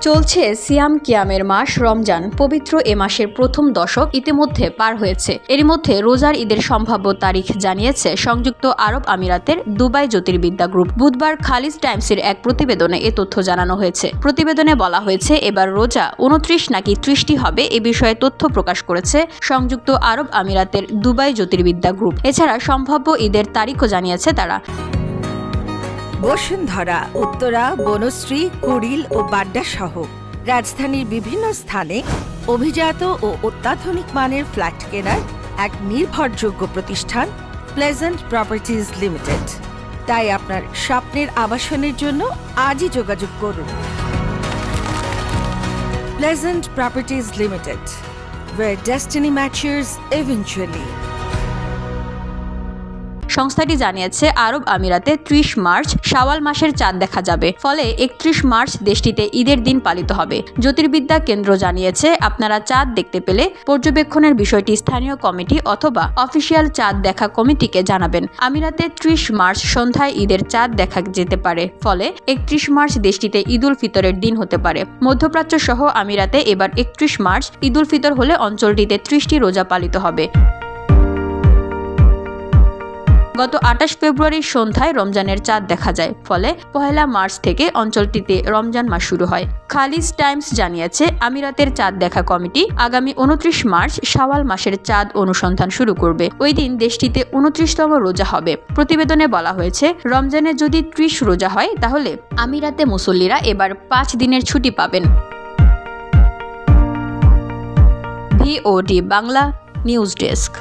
চলছে সিয়াম কিয়ামের মাস রমজান। পবিত্র এ মাসের প্রথম দশক ইতিমধ্যে পার হয়েছে। এরই মধ্যে রোজার ঈদের সম্ভাব্য তারিখ জানিয়েছে সংযুক্ত আরব আমিরাতের দুবাই জ্যোতির্বিদ্যা গ্রুপ। বুধবার খালিজ টাইমসের এক প্রতিবেদনে এ তথ্য জানানো হয়েছে। প্রতিবেদনে বলা হয়েছে, এবার রোজা 29 নাকি 30টি হবে এ বিষয়ে তথ্য প্রকাশ করেছে সংযুক্ত আরব আমিরাতের দুবাই জ্যোতির্বিদ্যা গ্রুপ। এছাড়া সম্ভাব্য ঈদের তারিখও জানিয়েছে তারা। বসুন্ধরা, উত্তরা, বনশ্রী, কুড়িল ও বাড্ডা সহ রাজধানীর বিভিন্ন স্থানে অভিজাত ও অত্যাধুনিক মানের ফ্ল্যাট কেনার এক নির্ভরযোগ্য প্রতিষ্ঠান প্লেজেন্ট প্রপার্টিজ লিমিটেড। তাই আপনার স্বপ্নের আবাসনের জন্য আজই যোগাযোগ করুন। Pleasant properties limited, where destiny matches eventually। সংস্থাটি জানিয়েছে, আরব আমিরাতে 30 মার্চ শাওয়াল মাসের চাঁদ দেখা যাবে। ফলে 31 মার্চ দেশটিতে ঈদের দিন পালিত হবে। জ্যোতির্বিদ্যা কেন্দ্র জানিয়েছে, আপনারা চাঁদ দেখতে পেলে পর্যবেক্ষণের বিষয়টি স্থানীয় কমিটি অথবা অফিসিয়াল চাঁদ দেখা কমিটিকে জানাবেন। আমিরাতে 30 মার্চ সন্ধ্যায় ঈদের চাঁদ দেখা যেতে পারে। ফলে 31 মার্চ দেশটিতে ঈদ উল ফিতরের দিন হতে পারে। মধ্যপ্রাচ্য সহ আমিরাতে এবার 31 মার্চ ঈদ উল ফিতর হলে অঞ্চলটিতে 30টি রোজা পালিত হবে। গত 28 ফেব্রুয়ারি সন্ধ্যায় রমজানের চাঁদ দেখা যায়। ফলে 1 মার্চ থেকে অঞ্চলটিতে রমজান মাস শুরু হয়। খালিজ টাইমস জানিয়েছে, আমিরাতের চাঁদ দেখা কমিটি আগামী 29 মার্চ শাওয়াল মাসের চাঁদ অনুসন্ধান শুরু করবে। ওই দিন দেশটিতে 29তম রোজা হবে। প্রতিবেদনে বলা হয়েছে, রমজানে যদি 30 রোজা হয় তাহলে আমিরাতে মুসল্লিরা এবার 5 দিনের ছুটি পাবেন। VOD Bangla news desk.